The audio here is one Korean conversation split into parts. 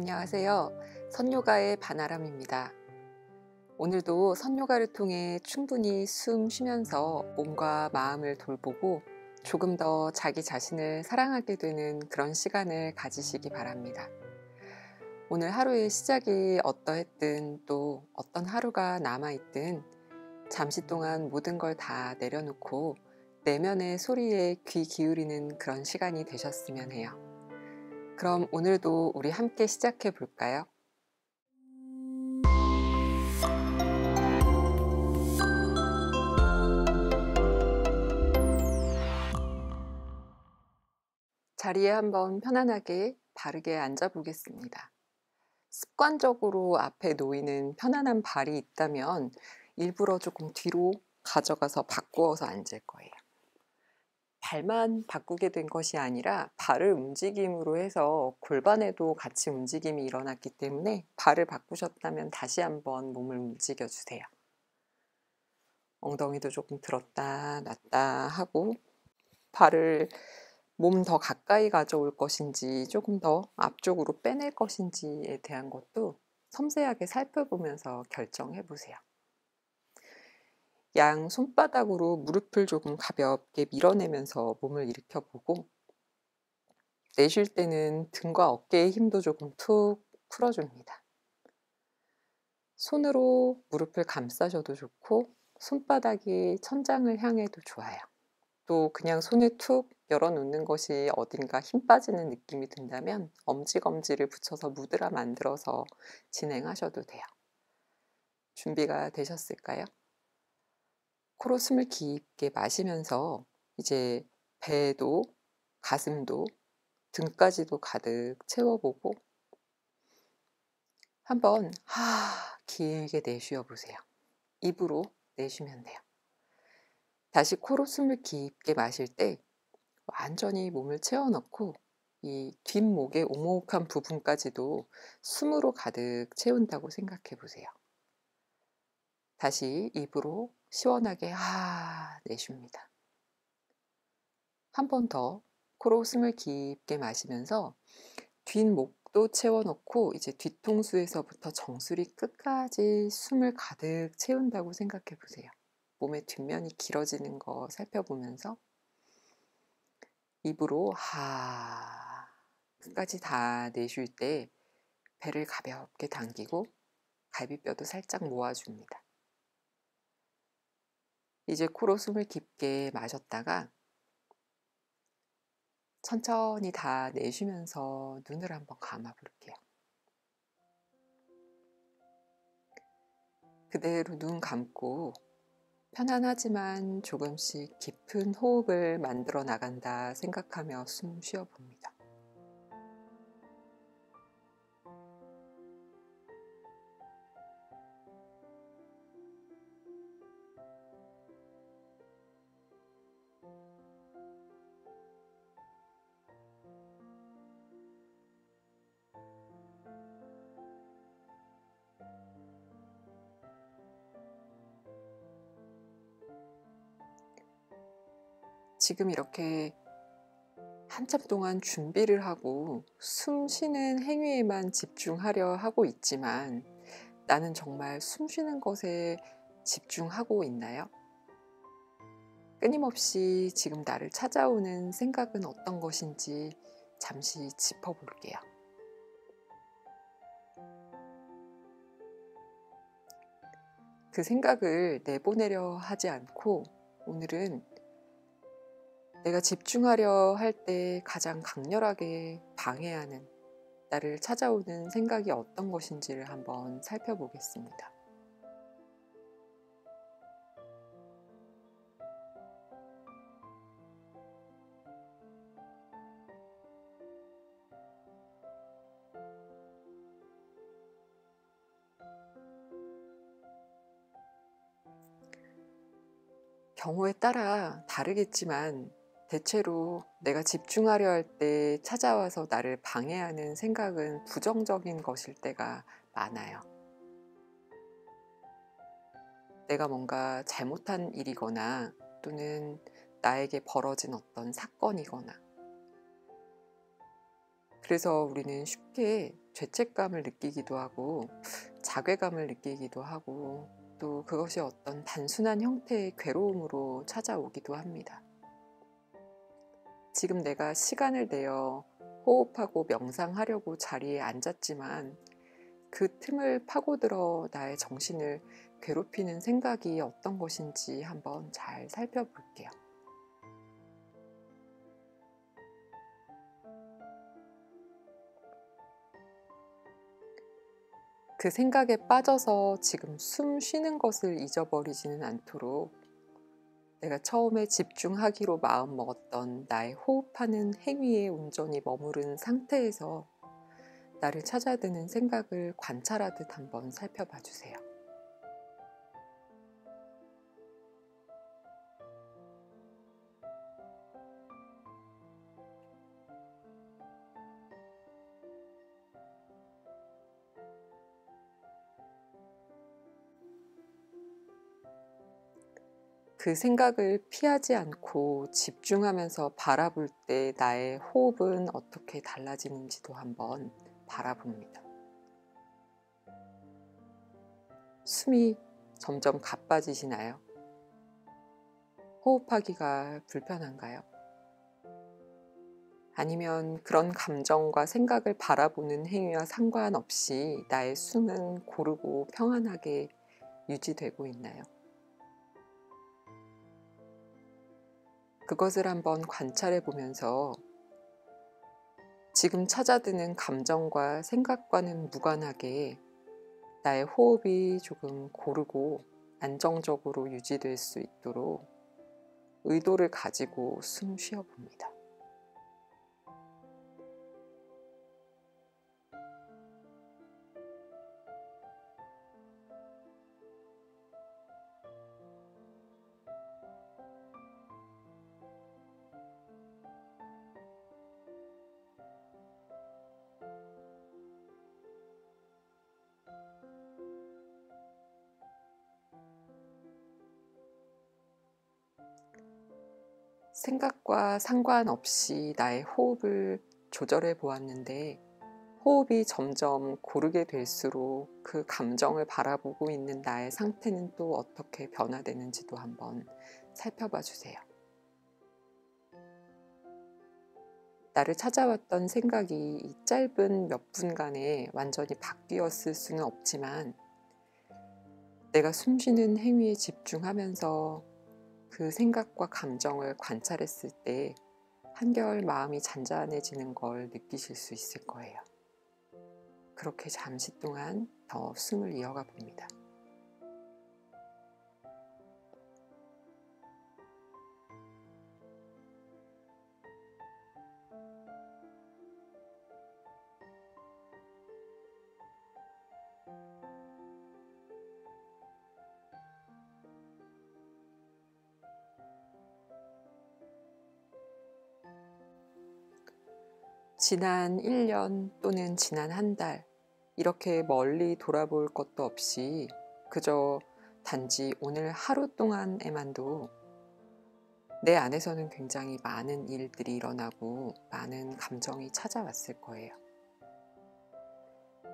안녕하세요. 선요가의 바나람입니다. 오늘도 선요가를 통해 충분히 숨 쉬면서 몸과 마음을 돌보고 조금 더 자기 자신을 사랑하게 되는 그런 시간을 가지시기 바랍니다. 오늘 하루의 시작이 어떠했든 또 어떤 하루가 남아있든 잠시 동안 모든 걸 다 내려놓고 내면의 소리에 귀 기울이는 그런 시간이 되셨으면 해요. 그럼 오늘도 우리 함께 시작해 볼까요? 자리에 한번 편안하게 바르게 앉아 보겠습니다. 습관적으로 앞에 놓이는 편안한 발이 있다면 일부러 조금 뒤로 가져가서 바꾸어서 앉을 거예요. 발만 바꾸게 된 것이 아니라 발을 움직임으로 해서 골반에도 같이 움직임이 일어났기 때문에 발을 바꾸셨다면 다시 한번 몸을 움직여 주세요. 엉덩이도 조금 들었다 놨다 하고 발을 몸 더 가까이 가져올 것인지 조금 더 앞쪽으로 빼낼 것인지에 대한 것도 섬세하게 살펴보면서 결정해 보세요. 양 손바닥으로 무릎을 조금 가볍게 밀어내면서 몸을 일으켜 보고 내쉴 때는 등과 어깨의 힘도 조금 툭 풀어줍니다. 손으로 무릎을 감싸셔도 좋고 손바닥이 천장을 향해도 좋아요. 또 그냥 손을 툭 열어놓는 것이 어딘가 힘 빠지는 느낌이 든다면 엄지검지를 붙여서 무드라 만들어서 진행하셔도 돼요. 준비가 되셨을까요? 코로 숨을 깊게 마시면서 이제 배도 가슴도 등까지도 가득 채워보고 한번 길게 내쉬어 보세요. 입으로 내쉬면 돼요. 다시 코로 숨을 깊게 마실 때 완전히 몸을 채워넣고 이 뒷목의 오목한 부분까지도 숨으로 가득 채운다고 생각해 보세요. 다시 입으로 시원하게 내쉽니다. 한 번 더 코로 숨을 깊게 마시면서 뒷목도 채워넣고 이제 뒤통수에서부터 정수리 끝까지 숨을 가득 채운다고 생각해 보세요. 몸의 뒷면이 길어지는 거 살펴보면서 입으로 끝까지 다 내쉴 때 배를 가볍게 당기고 갈비뼈도 살짝 모아줍니다. 이제 코로 숨을 깊게 마셨다가 천천히 다 내쉬면서 눈을 한번 감아 볼게요. 그대로 눈 감고 편안하지만 조금씩 깊은 호흡을 만들어 나간다 생각하며 숨 쉬어 봅니다. 지금 이렇게 한참 동안 준비를 하고 숨 쉬는 행위에만 집중하려 하고 있지만 나는 정말 숨 쉬는 것에 집중하고 있나요? 끊임없이 지금 나를 찾아오는 생각은 어떤 것인지 잠시 짚어볼게요. 그 생각을 내보내려 하지 않고 오늘은 내가 집중하려 할 때 가장 강렬하게 방해하는 나를 찾아오는 생각이 어떤 것인지를 한번 살펴보겠습니다. 경우에 따라 다르겠지만 대체로 내가 집중하려 할 때 찾아와서 나를 방해하는 생각은 부정적인 것일 때가 많아요. 내가 뭔가 잘못한 일이거나 또는 나에게 벌어진 어떤 사건이거나 그래서 우리는 쉽게 죄책감을 느끼기도 하고 자괴감을 느끼기도 하고 또 그것이 어떤 단순한 형태의 괴로움으로 찾아오기도 합니다. 지금 내가 시간을 내어 호흡하고 명상하려고 자리에 앉았지만 그 틈을 파고들어 나의 정신을 괴롭히는 생각이 어떤 것인지 한번 잘 살펴볼게요. 그 생각에 빠져서 지금 숨 쉬는 것을 잊어버리지는 않도록 내가 처음에 집중하기로 마음먹었던 나의 호흡하는 행위에 온전히 머무른 상태에서 나를 찾아드는 생각을 관찰하듯 한번 살펴봐 주세요. 그 생각을 피하지 않고 집중하면서 바라볼 때 나의 호흡은 어떻게 달라지는지도 한번 바라봅니다. 숨이 점점 가빠지시나요? 호흡하기가 불편한가요? 아니면 그런 감정과 생각을 바라보는 행위와 상관없이 나의 숨은 고르고 평안하게 유지되고 있나요? 그것을 한번 관찰해 보면서 지금 찾아드는 감정과 생각과는 무관하게 나의 호흡이 조금 고르고 안정적으로 유지될 수 있도록 의도를 가지고 숨 쉬어 봅니다. 생각과 상관없이 나의 호흡을 조절해 보았는데 호흡이 점점 고르게 될수록 그 감정을 바라보고 있는 나의 상태는 또 어떻게 변화되는지도 한번 살펴봐 주세요. 나를 찾아왔던 생각이 이 짧은 몇 분간에 완전히 바뀌었을 수는 없지만 내가 숨쉬는 행위에 집중하면서 그 생각과 감정을 관찰했을 때 한결 마음이 잔잔해지는 걸 느끼실 수 있을 거예요. 그렇게 잠시 동안 더 숨을 이어가 봅니다. 지난 1년 또는 지난 한 달, 이렇게 멀리 돌아볼 것도 없이 그저 단지 오늘 하루 동안에만도 내 안에서는 굉장히 많은 일들이 일어나고 많은 감정이 찾아왔을 거예요.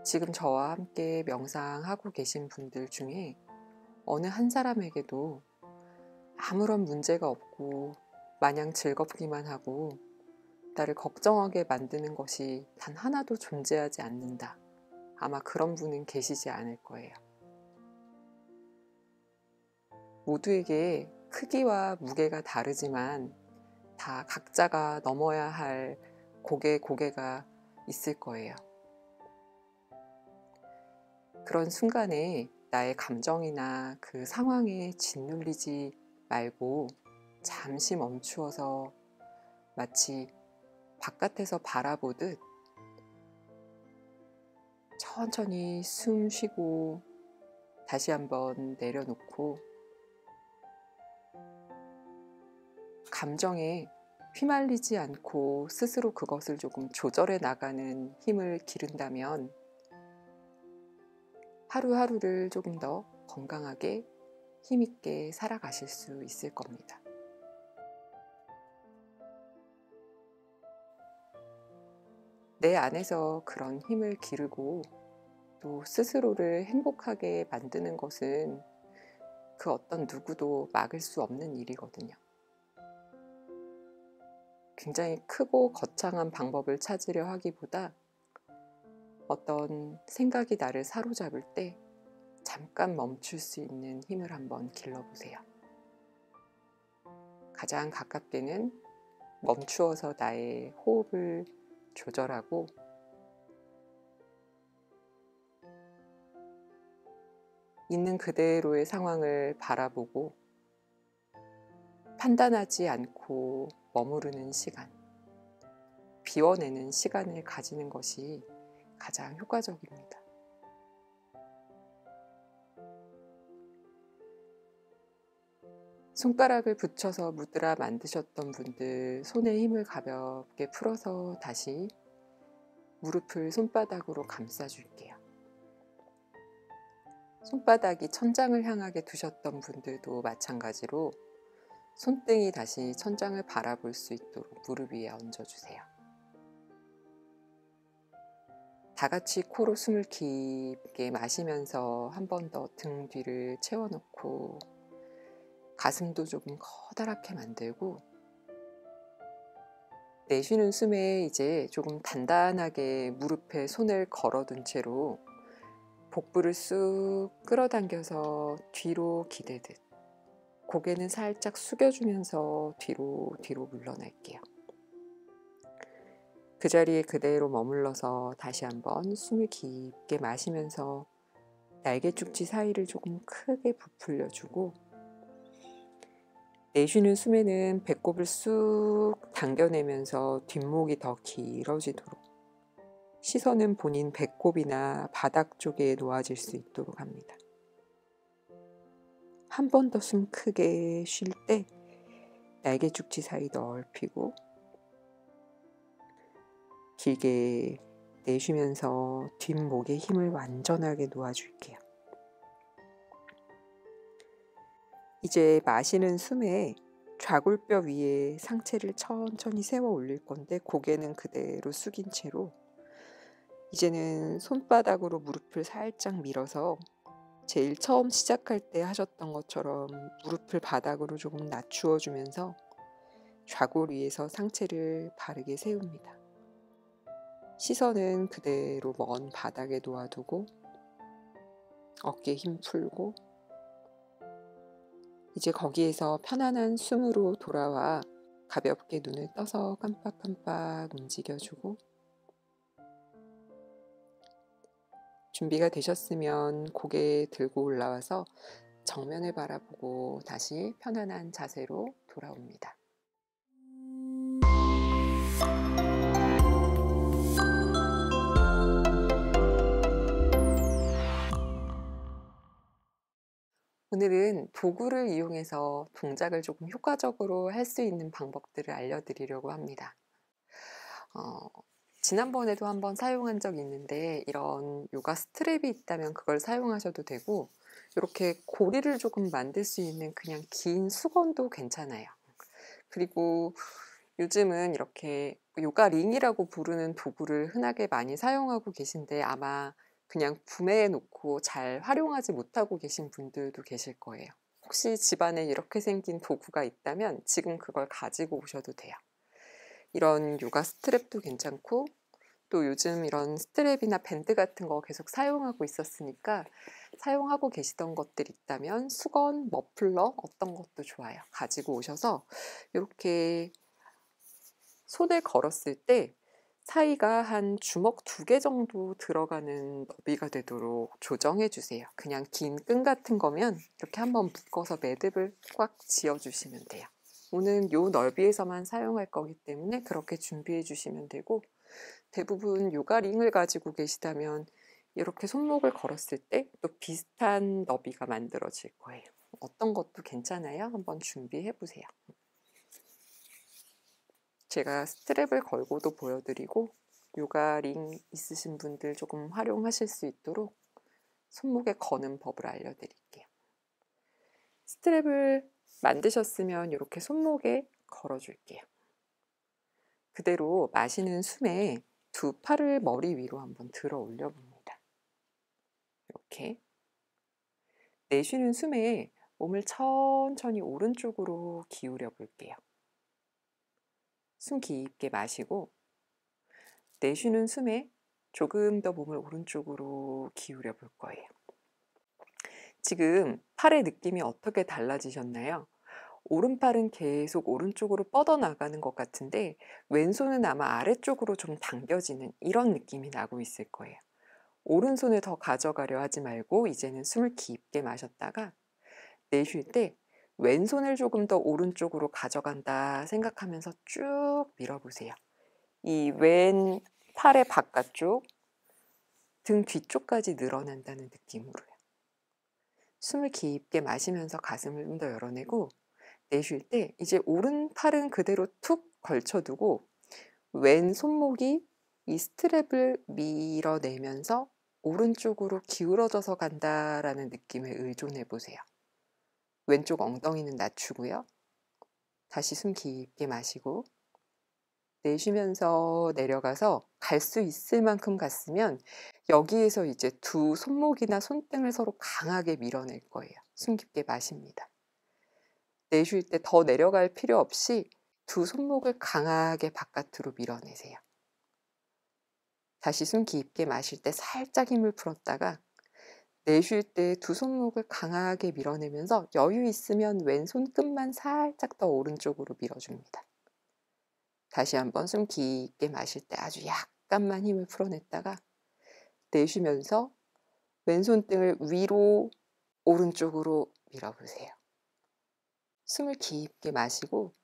지금 저와 함께 명상하고 계신 분들 중에 어느 한 사람에게도 아무런 문제가 없고 마냥 즐겁기만 하고 나를 걱정하게 만드는 것이 단 하나도 존재하지 않는다. 아마 그런 분은 계시지 않을 거예요. 모두에게 크기와 무게가 다르지만 다 각자가 넘어야 할 고개가 있을 거예요. 그런 순간에 나의 감정이나 그 상황에 짓눌리지 말고 잠시 멈추어서 마치 바깥에서 바라보듯 천천히 숨 쉬고 다시 한번 내려놓고 감정에 휘말리지 않고 스스로 그것을 조금 조절해 나가는 힘을 기른다면 하루하루를 조금 더 건강하게 힘있게 살아가실 수 있을 겁니다. 내 안에서 그런 힘을 기르고 또 스스로를 행복하게 만드는 것은 그 어떤 누구도 막을 수 없는 일이거든요. 굉장히 크고 거창한 방법을 찾으려 하기보다 어떤 생각이 나를 사로잡을 때 잠깐 멈출 수 있는 힘을 한번 길러보세요. 가장 가깝게는 멈추어서 나의 호흡을 조절하고 있는 그대로의 상황을 바라보고 판단하지 않고 머무르는 시간, 비워내는 시간을 가지는 것이 가장 효과적입니다. 손가락을 붙여서 무드라 만드셨던 분들 손의 힘을 가볍게 풀어서 다시 무릎을 손바닥으로 감싸줄게요. 손바닥이 천장을 향하게 두셨던 분들도 마찬가지로 손등이 다시 천장을 바라볼 수 있도록 무릎 위에 얹어주세요. 다 같이 코로 숨을 깊게 마시면서 한 번 더 등 뒤를 채워놓고 가슴도 조금 커다랗게 만들고 내쉬는 숨에 이제 조금 단단하게 무릎에 손을 걸어둔 채로 복부를 쑥 끌어당겨서 뒤로 기대듯 고개는 살짝 숙여주면서 뒤로 물러날게요. 그 자리에 그대로 머물러서 다시 한번 숨을 깊게 마시면서 날개 축지 사이를 조금 크게 부풀려주고 내쉬는 숨에는 배꼽을 쑥 당겨내면서 뒷목이 더 길어지도록 시선은 본인 배꼽이나 바닥 쪽에 놓아질 수 있도록 합니다. 한 번 더 숨 크게 쉴 때 날개 축지 사이 넓히고 길게 내쉬면서 뒷목에 힘을 완전하게 놓아줄게요. 이제 마시는 숨에 좌골뼈 위에 상체를 천천히 세워 올릴 건데 고개는 그대로 숙인 채로 이제는 손바닥으로 무릎을 살짝 밀어서 제일 처음 시작할 때 하셨던 것처럼 무릎을 바닥으로 조금 낮추어 주면서 좌골 위에서 상체를 바르게 세웁니다. 시선은 그대로 먼 바닥에 놓아두고 어깨 힘 풀고 이제 거기에서 편안한 숨으로 돌아와 가볍게 눈을 떠서 깜빡깜빡 움직여주고 준비가 되셨으면 고개 들고 올라와서 정면을 바라보고 다시 편안한 자세로 돌아옵니다. 오늘은 도구를 이용해서 동작을 조금 효과적으로 할 수 있는 방법들을 알려드리려고 합니다. 지난번에도 한번 사용한 적이 있는데 이런 요가 스트랩이 있다면 그걸 사용하셔도 되고 이렇게 고리를 조금 만들 수 있는 그냥 긴 수건도 괜찮아요. 그리고 요즘은 이렇게 요가 링이라고 부르는 도구를 흔하게 많이 사용하고 계신데 아마 그냥 구매해 놓고 잘 활용하지 못하고 계신 분들도 계실 거예요. 혹시 집안에 이렇게 생긴 도구가 있다면 지금 그걸 가지고 오셔도 돼요. 이런 요가 스트랩도 괜찮고 또 요즘 이런 스트랩이나 밴드 같은 거 계속 사용하고 있었으니까 사용하고 계시던 것들 있다면 수건, 머플러 어떤 것도 좋아요. 가지고 오셔서 이렇게 손을 걸었을 때 사이가 한 주먹 2개 정도 들어가는 너비가 되도록 조정해 주세요. 그냥 긴 끈 같은 거면 이렇게 한번 묶어서 매듭을 꽉 지어 주시면 돼요. 오늘 요 넓이에서만 사용할 거기 때문에 그렇게 준비해 주시면 되고 대부분 요가 링을 가지고 계시다면 이렇게 손목을 걸었을 때 또 비슷한 너비가 만들어질 거예요. 어떤 것도 괜찮아요. 한번 준비해 보세요. 제가 스트랩을 걸고도 보여드리고 요가 링 있으신 분들 조금 활용하실 수 있도록 손목에 거는 법을 알려드릴게요. 스트랩을 만드셨으면 이렇게 손목에 걸어줄게요. 그대로 마시는 숨에 두 팔을 머리 위로 한번 들어 올려 봅니다. 이렇게. 내쉬는 숨에 몸을 천천히 오른쪽으로 기울여 볼게요. 숨 깊게 마시고 내쉬는 숨에 조금 더 몸을 오른쪽으로 기울여 볼 거예요. 지금 팔의 느낌이 어떻게 달라지셨나요? 오른팔은 계속 오른쪽으로 뻗어나가는 것 같은데 왼손은 아마 아래쪽으로 좀 당겨지는 이런 느낌이 나고 있을 거예요. 오른손을 더 가져가려 하지 말고 이제는 숨을 깊게 마셨다가 내쉴 때 왼손을 조금 더 오른쪽으로 가져간다 생각하면서 쭉 밀어보세요. 이 왼 팔의 바깥쪽, 등 뒤쪽까지 늘어난다는 느낌으로요. 숨을 깊게 마시면서 가슴을 좀 더 열어내고 내쉴 때 이제 오른팔은 그대로 툭 걸쳐두고 왼 손목이 이 스트랩을 밀어내면서 오른쪽으로 기울어져서 간다라는 느낌에 의존해 보세요. 왼쪽 엉덩이는 낮추고요. 다시 숨 깊게 마시고 내쉬면서 내려가서 갈 수 있을 만큼 갔으면 여기에서 이제 두 손목이나 손등을 서로 강하게 밀어낼 거예요. 숨 깊게 마십니다. 내쉴 때 더 내려갈 필요 없이 두 손목을 강하게 바깥으로 밀어내세요. 다시 숨 깊게 마실 때 살짝 힘을 풀었다가 내쉴 때 두 손목을 강하게 밀어내면서 여유 있으면 왼손 끝만 살짝 더 오른쪽으로 밀어줍니다. 다시 한번 숨 깊게 마실 때 아주 약간만 힘을 풀어냈다가 내쉬면서 왼손등을 위로 오른쪽으로 밀어보세요. 숨을 깊게 마시고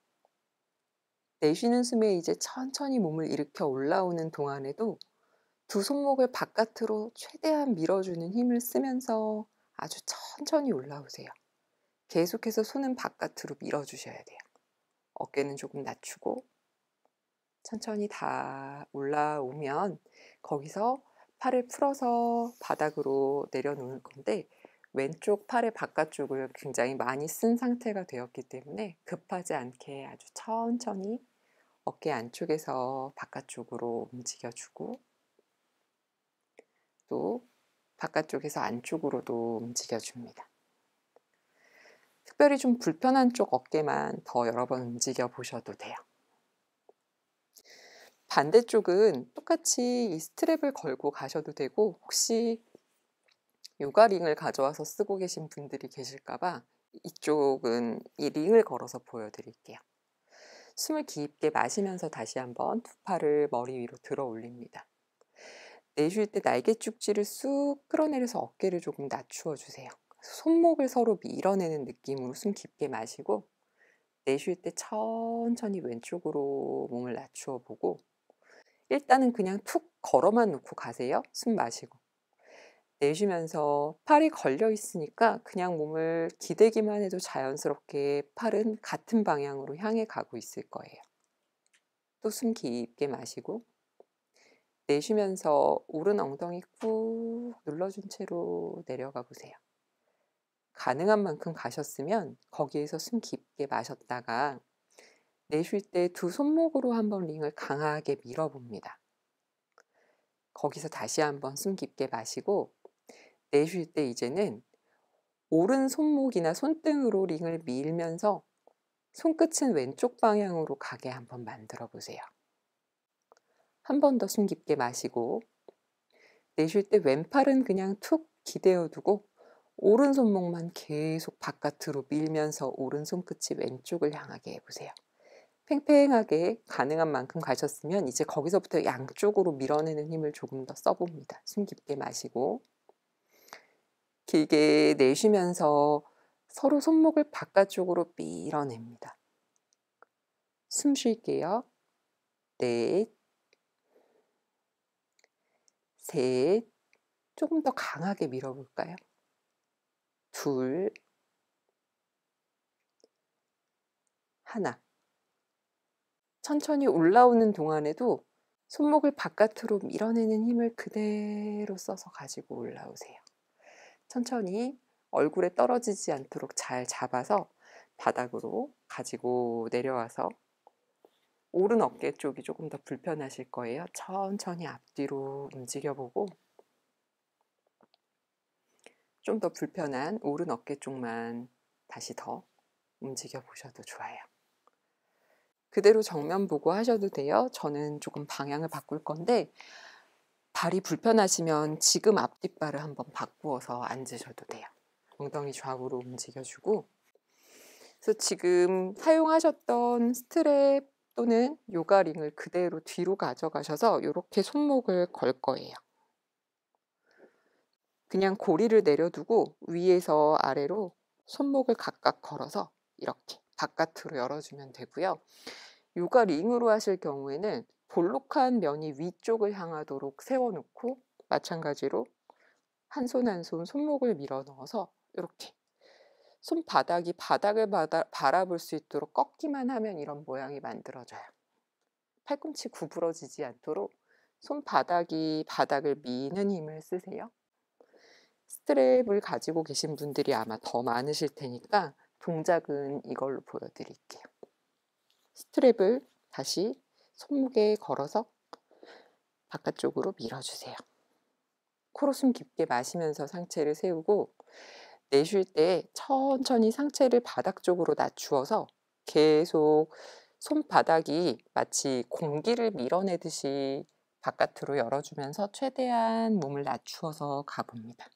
내쉬는 숨에 이제 천천히 몸을 일으켜 올라오는 동안에도 두 손목을 바깥으로 최대한 밀어주는 힘을 쓰면서 아주 천천히 올라오세요. 계속해서 손은 바깥으로 밀어주셔야 돼요. 어깨는 조금 낮추고 천천히 다 올라오면 거기서 팔을 풀어서 바닥으로 내려놓을 건데 왼쪽 팔의 바깥쪽을 굉장히 많이 쓴 상태가 되었기 때문에 급하지 않게 아주 천천히 어깨 안쪽에서 바깥쪽으로 움직여주고 또 바깥쪽에서 안쪽으로도 움직여줍니다. 특별히 좀 불편한 쪽 어깨만 더 여러 번 움직여 보셔도 돼요. 반대쪽은 똑같이 이 스트랩을 걸고 가셔도 되고 혹시 요가링을 가져와서 쓰고 계신 분들이 계실까 봐 이쪽은 이 링을 걸어서 보여드릴게요. 숨을 깊게 마시면서 다시 한번 두 팔을 머리 위로 들어 올립니다. 내쉴 때 날개 쭉지를 쑥 끌어내려서 어깨를 조금 낮추어 주세요. 손목을 서로 밀어내는 느낌으로 숨 깊게 마시고 내쉴 때 천천히 왼쪽으로 몸을 낮추어 보고 일단은 그냥 툭 걸어만 놓고 가세요. 숨 마시고. 내쉬면서 팔이 걸려 있으니까 그냥 몸을 기대기만 해도 자연스럽게 팔은 같은 방향으로 향해 가고 있을 거예요. 또 숨 깊게 마시고 내쉬면서 오른 엉덩이 꾹 눌러준 채로 내려가 보세요. 가능한 만큼 가셨으면 거기에서 숨 깊게 마셨다가 내쉴 때 두 손목으로 한번 링을 강하게 밀어봅니다. 거기서 다시 한번 숨 깊게 마시고 내쉴 때 이제는 오른 손목이나 손등으로 링을 밀면서 손끝은 왼쪽 방향으로 가게 한번 만들어 보세요. 한 번 더 숨 깊게 마시고 내쉴 때 왼팔은 그냥 툭 기대어 두고 오른 손목만 계속 바깥으로 밀면서 오른 손끝이 왼쪽을 향하게 해보세요. 팽팽하게 가능한 만큼 가셨으면 이제 거기서부터 양쪽으로 밀어내는 힘을 조금 더 써봅니다. 숨 깊게 마시고 길게 내쉬면서 서로 손목을 바깥쪽으로 밀어냅니다. 숨 쉴게요. 넷, 셋, 조금 더 강하게 밀어볼까요? 둘, 하나. 천천히 올라오는 동안에도 손목을 바깥으로 밀어내는 힘을 그대로 써서 가지고 올라오세요. 천천히 얼굴에 떨어지지 않도록 잘 잡아서 바닥으로 가지고 내려와서 오른 어깨 쪽이 조금 더 불편하실 거예요. 천천히 앞뒤로 움직여 보고 좀 더 불편한 오른 어깨 쪽만 다시 더 움직여 보셔도 좋아요. 그대로 정면 보고 하셔도 돼요. 저는 조금 방향을 바꿀 건데 발이 불편하시면 지금 앞뒷발을 한번 바꾸어서 앉으셔도 돼요. 엉덩이 좌우로 움직여주고, 그래서 지금 사용하셨던 스트랩 또는 요가링을 그대로 뒤로 가져가셔서 이렇게 손목을 걸 거예요. 그냥 고리를 내려두고 위에서 아래로 손목을 각각 걸어서 이렇게 바깥으로 열어주면 되고요. 요가링으로 하실 경우에는 볼록한 면이 위쪽을 향하도록 세워놓고 마찬가지로 한 손 한 손 손목을 밀어 넣어서 이렇게 손바닥이 바닥을 바라볼 수 있도록 꺾기만 하면 이런 모양이 만들어져요. 팔꿈치 구부러지지 않도록 손바닥이 바닥을 미는 힘을 쓰세요. 스트랩을 가지고 계신 분들이 아마 더 많으실 테니까 동작은 이걸로 보여드릴게요. 스트랩을 다시 손목에 걸어서 바깥쪽으로 밀어주세요. 코로 숨 깊게 마시면서 상체를 세우고 내쉴 때 천천히 상체를 바닥 쪽으로 낮추어서 계속 손바닥이 마치 공기를 밀어내듯이 바깥으로 열어주면서 최대한 몸을 낮추어서 가봅니다.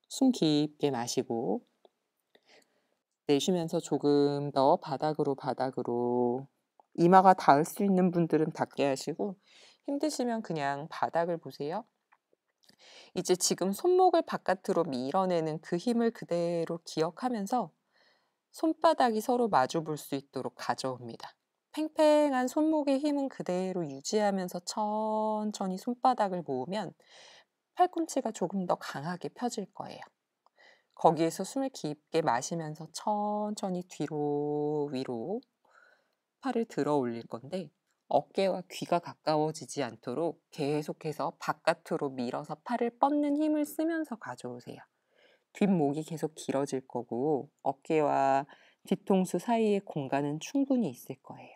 숨 깊게 마시고 내쉬면서 조금 더 바닥으로 이마가 닿을 수 있는 분들은 닿게 하시고 힘드시면 그냥 바닥을 보세요. 이제 지금 손목을 바깥으로 밀어내는 그 힘을 그대로 기억하면서 손바닥이 서로 마주 볼 수 있도록 가져옵니다. 팽팽한 손목의 힘은 그대로 유지하면서 천천히 손바닥을 모으면 팔꿈치가 조금 더 강하게 펴질 거예요. 거기에서 숨을 깊게 마시면서 천천히 뒤로 위로 팔을 들어 올릴 건데 어깨와 귀가 가까워지지 않도록 계속해서 바깥으로 밀어서 팔을 뻗는 힘을 쓰면서 가져오세요. 뒷목이 계속 길어질 거고 어깨와 뒤통수 사이의 공간은 충분히 있을 거예요.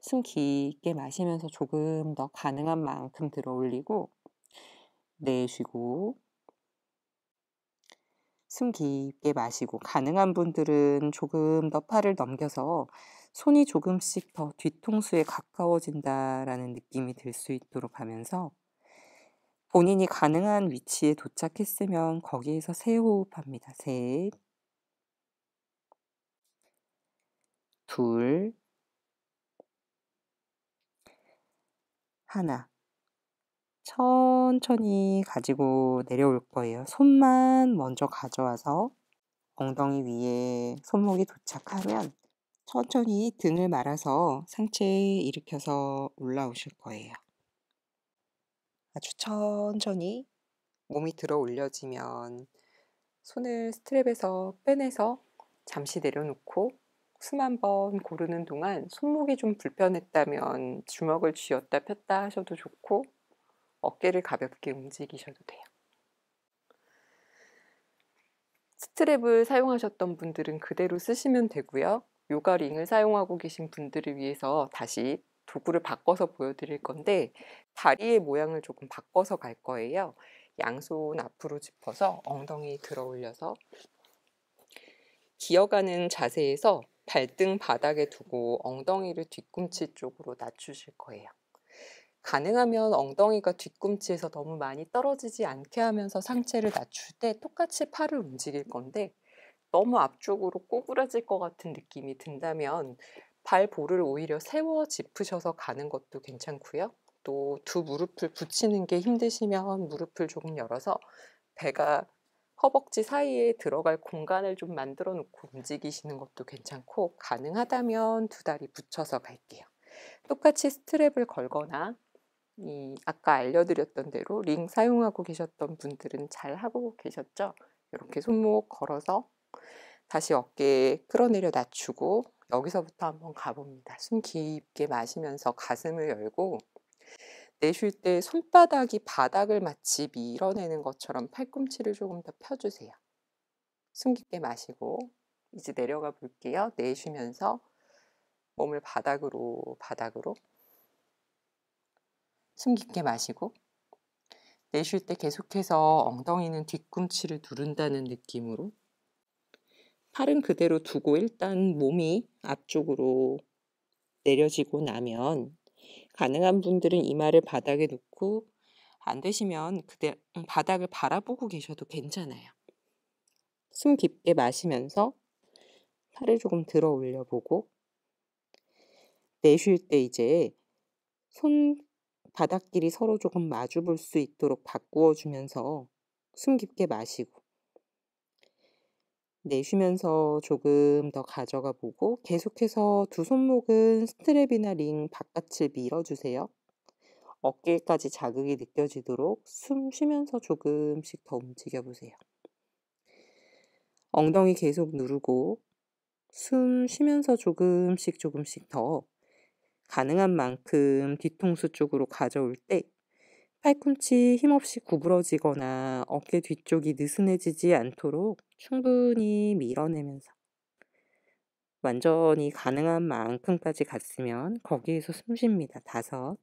숨 깊게 마시면서 조금 더 가능한 만큼 들어 올리고 내쉬고 숨 깊게 마시고 가능한 분들은 조금 더 팔을 넘겨서 손이 조금씩 더 뒤통수에 가까워진다라는 느낌이 들 수 있도록 하면서 본인이 가능한 위치에 도착했으면 거기에서 세 호흡합니다. 셋, 둘, 하나. 천천히 가지고 내려올 거예요. 손만 먼저 가져와서 엉덩이 위에 손목이 도착하면 천천히 등을 말아서 상체 일으켜서 올라오실 거예요. 아주 천천히 몸이 들어 올려지면 손을 스트랩에서 빼내서 잠시 내려놓고 숨 한번 고르는 동안 손목이 좀 불편했다면 주먹을 쥐었다 폈다 하셔도 좋고 어깨를 가볍게 움직이셔도 돼요. 스트랩을 사용하셨던 분들은 그대로 쓰시면 되고요. 요가링을 사용하고 계신 분들을 위해서 다시 도구를 바꿔서 보여드릴 건데 다리의 모양을 조금 바꿔서 갈 거예요. 양손 앞으로 짚어서 엉덩이 들어 올려서 기어가는 자세에서 발등 바닥에 두고 엉덩이를 뒤꿈치 쪽으로 낮추실 거예요. 가능하면 엉덩이가 뒤꿈치에서 너무 많이 떨어지지 않게 하면서 상체를 낮출 때 똑같이 팔을 움직일 건데 너무 앞쪽으로 꼬부라질 것 같은 느낌이 든다면 발볼을 오히려 세워 짚으셔서 가는 것도 괜찮고요. 또 두 무릎을 붙이는 게 힘드시면 무릎을 조금 열어서 배가 허벅지 사이에 들어갈 공간을 좀 만들어 놓고 움직이시는 것도 괜찮고 가능하다면 두 다리 붙여서 갈게요. 똑같이 스트랩을 걸거나 아까 알려드렸던 대로 링 사용하고 계셨던 분들은 잘 하고 계셨죠? 이렇게 손목 걸어서 다시 어깨 끌어내려 낮추고 여기서부터 한번 가봅니다. 숨 깊게 마시면서 가슴을 열고 내쉴 때 손바닥이 바닥을 마치 밀어내는 것처럼 팔꿈치를 조금 더 펴주세요. 숨 깊게 마시고 이제 내려가 볼게요. 내쉬면서 몸을 바닥으로 숨 깊게 마시고, 내쉴 때 계속해서 엉덩이는 뒤꿈치를 누른다는 느낌으로 팔은 그대로 두고 일단 몸이 앞쪽으로 내려지고 나면, 가능한 분들은 이마를 바닥에 놓고, 안 되시면 바닥을 바라보고 계셔도 괜찮아요. 숨 깊게 마시면서 팔을 조금 들어 올려보고, 내쉴 때 이제 손 바닥끼리 서로 조금 마주 볼 수 있도록 바꾸어 주면서 숨 깊게 마시고, 내쉬면서 조금 더 가져가 보고, 계속해서 두 손목은 스트랩이나 링 바깥을 밀어주세요. 어깨까지 자극이 느껴지도록 숨 쉬면서 조금씩 더 움직여 보세요. 엉덩이 계속 누르고 숨 쉬면서 조금씩 더 가능한 만큼 뒤통수 쪽으로 가져올 때 팔꿈치 힘없이 구부러지거나 어깨 뒤쪽이 느슨해지지 않도록 충분히 밀어내면서, 완전히 가능한 만큼까지 갔으면 거기에서 숨 쉽니다. 5,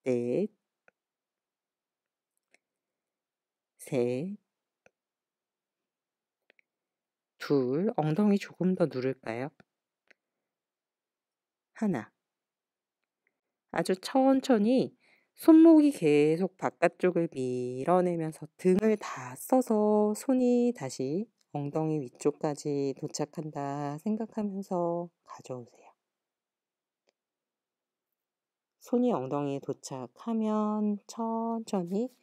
넷, 셋, 둘, 엉덩이 조금 더 누를까요? 하나. 아주 천천히 손목이 계속 바깥쪽을 밀어내면서 등을 다 써서 손이 다시 엉덩이 위쪽까지 도착한다 생각하면서 가져오세요. 손이 엉덩이에 도착하면 천천히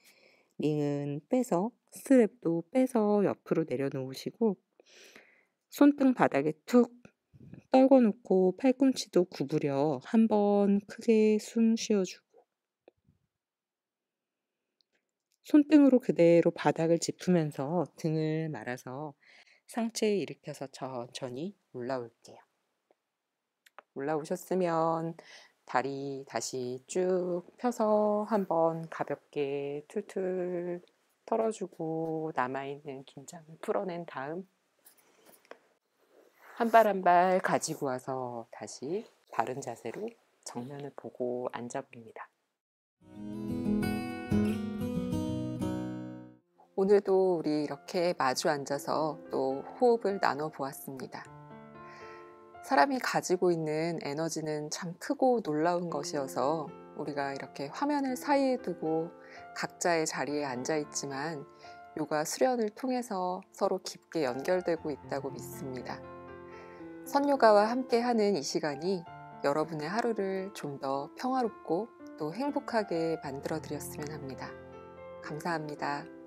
링은 빼서, 스트랩도 빼서 옆으로 내려놓으시고, 손등 바닥에 툭 떨궈 놓고 팔꿈치도 구부려 한번 크게 숨 쉬어주고, 손등으로 그대로 바닥을 짚으면서 등을 말아서 상체 일으켜서 천천히 올라올게요. 올라오셨으면 다리 다시 쭉 펴서 한번 가볍게 툴툴 털어주고, 남아있는 긴장을 풀어낸 다음 한 발 한 발 가지고 와서 다시 바른 자세로 정면을 보고 앉아봅니다. 오늘도 우리 이렇게 마주 앉아서 또 호흡을 나눠 보았습니다. 사람이 가지고 있는 에너지는 참 크고 놀라운 것이어서 우리가 이렇게 화면을 사이에 두고 각자의 자리에 앉아 있지만, 요가 수련을 통해서 서로 깊게 연결되고 있다고 믿습니다. 선요가와 함께하는 이 시간이 여러분의 하루를 좀 더 평화롭고 또 행복하게 만들어 드렸으면 합니다. 감사합니다.